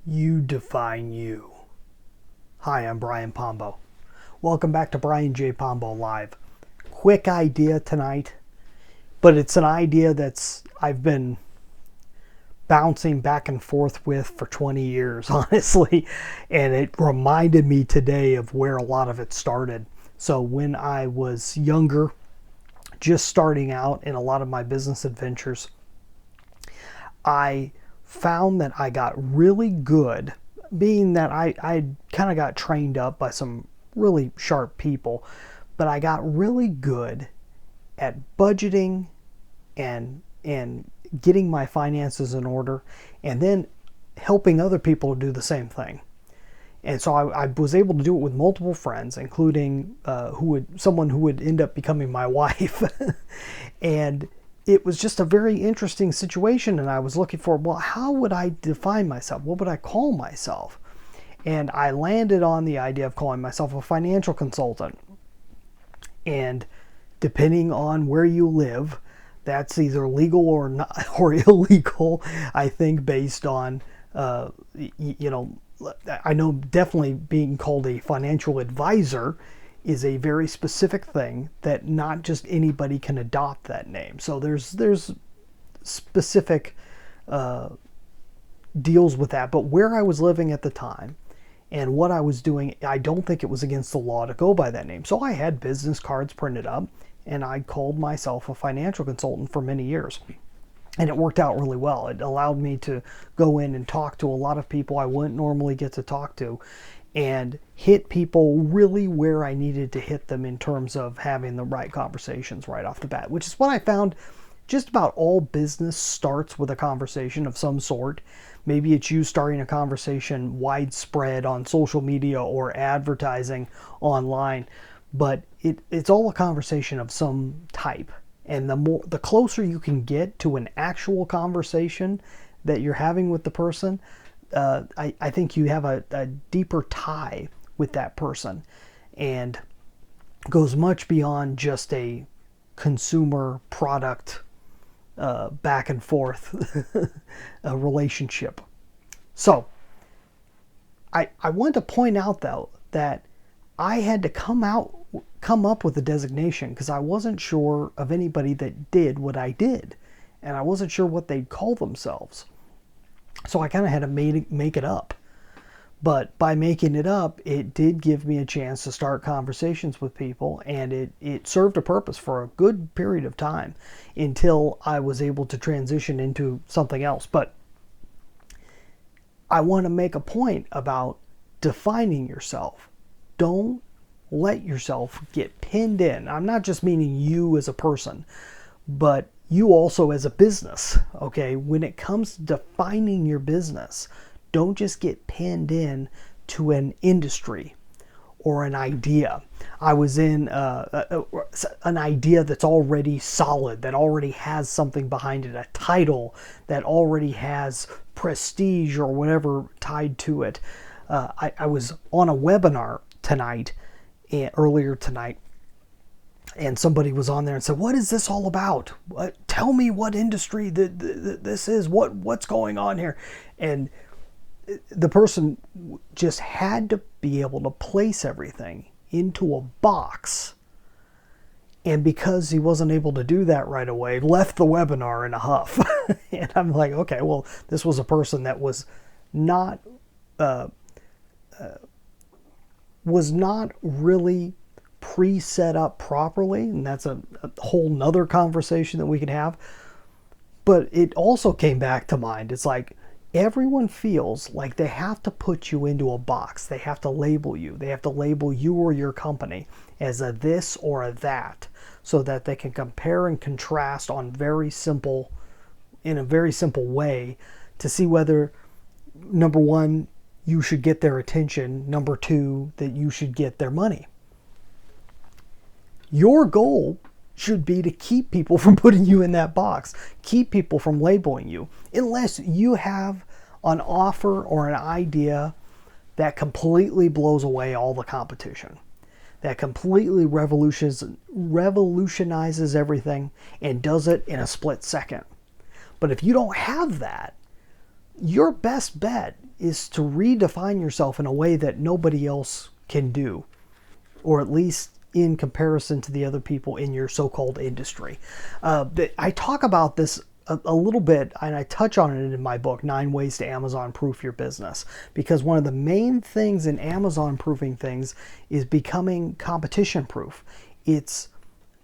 You define you. Hi, I'm Brian Pombo. Welcome back to Brian J. Pombo Live. Quick idea tonight, but it's an idea I've been bouncing back and forth with for 20 years, honestly, and it reminded me today of where a lot of it started. So when I was younger, just starting out in a lot of my business adventures, I found that I got really good, being that I kind of got trained up by some really sharp people, but I got really good at budgeting and getting my finances in order, and then helping other people to do the same thing. And so I was able to do it with multiple friends, including someone who would end up becoming my wife. And it was just a very interesting situation, and I was looking for, well, how would I define myself? What would I call myself? And I landed on the idea of calling myself a financial consultant. And depending on where you live, that's either legal or not, or illegal, I think, based on, I know definitely being called a financial advisor is a very specific thing that not just anybody can adopt that name. So there's specific deals with that. But where I was living at the time and what I was doing, I don't think it was against the law to go by that name. So I had business cards printed up, and I called myself a financial consultant for many years. And it worked out really well. It allowed me to go in and talk to a lot of people I wouldn't normally get to talk to, and hit people really where I needed to hit them in terms of having the right conversations right off the bat, which is what I found. Just about all business starts with a conversation of some sort. Maybe it's you starting a conversation widespread on social media or advertising online, but it's all a conversation of some type. And the closer you can get to an actual conversation that you're having with the person, I think you have a deeper tie with that person, and goes much beyond just a consumer product back and forth a relationship. So I want to point out, though, that I had to come up with a designation because I wasn't sure of anybody that did what I did, and I wasn't sure what they'd call themselves. So I kind of had to make it up. But by making it up, it did give me a chance to start conversations with people, and it served a purpose for a good period of time until I was able to transition into something else. But I want to make a point about defining yourself. Don't let yourself get pinned in. I'm not just meaning you as a person, but you also as a business, okay? When it comes to defining your business, don't just get pinned in to an industry or an idea. I was in an idea that's already solid, that already has something behind it, a title that already has prestige or whatever tied to it. I was on a webinar earlier tonight, and somebody was on there and said, "What is this all about? Tell me what industry this is. What's going on here?" And the person just had to be able to place everything into a box. And because he wasn't able to do that right away, left the webinar in a huff. And I'm like, okay, well, this was a person that was not really pre-set up properly, and that's a whole nother conversation that we could have. But it also came back to mind. It's like everyone feels like they have to put you into a box. They have to label you. They have to label you or your company as a this or a that, so that they can compare and contrast in a very simple way to see whether, number one, you should get their attention, number two, that you should get their money. Your goal should be to keep people from putting you in that box, keep people from labeling you, unless you have an offer or an idea that completely blows away all the competition, that completely revolutionizes everything and does it in a split second. But if you don't have that, your best bet is to redefine yourself in a way that nobody else can do, or at least in comparison to the other people in your so-called industry. I talk about this a little bit, and I touch on it in my book, 9 Ways to Amazon Proof Your Business, because one of the main things in Amazon proofing things is becoming competition proof. It's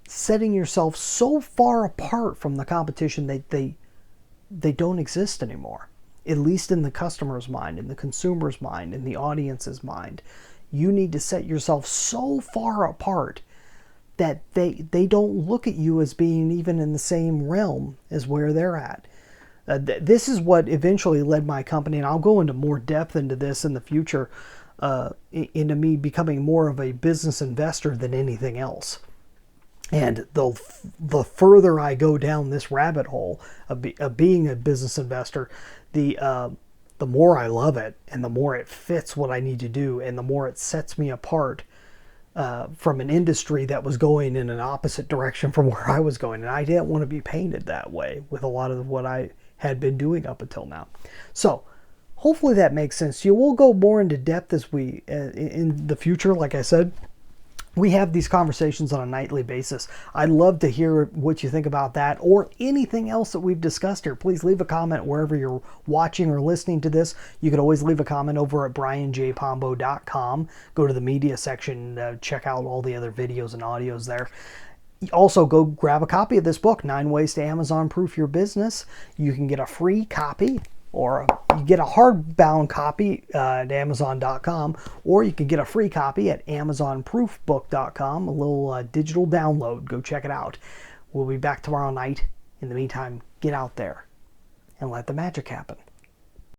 setting yourself so far apart from the competition that they don't exist anymore, at least in the customer's mind, in the consumer's mind, in the audience's mind. You need to set yourself so far apart that they don't look at you as being even in the same realm as where they're at. This is what eventually led my company, and I'll go into more depth into this in the future, into me becoming more of a business investor than anything else. And the further I go down this rabbit hole of being a business investor, the more I love it, and the more it fits what I need to do, and the more it sets me apart from an industry that was going in an opposite direction from where I was going. And I didn't want to be painted that way with a lot of what I had been doing up until now. So hopefully that makes sense to you. We'll go more into depth as we in the future. Like I said, we have these conversations on a nightly basis. I'd love to hear what you think about that or anything else that we've discussed here. Please leave a comment wherever you're watching or listening to this. You could always leave a comment over at brianjpombo.com. Go to the media section, check out all the other videos and audios there. Also, go grab a copy of this book, 9 Ways to Amazon Proof Your Business. You can get a free copy, or you get a hardbound copy at Amazon.com, or you can get a free copy at AmazonProofBook.com, a little digital download. Go check it out. We'll be back tomorrow night. In the meantime, get out there and let the magic happen.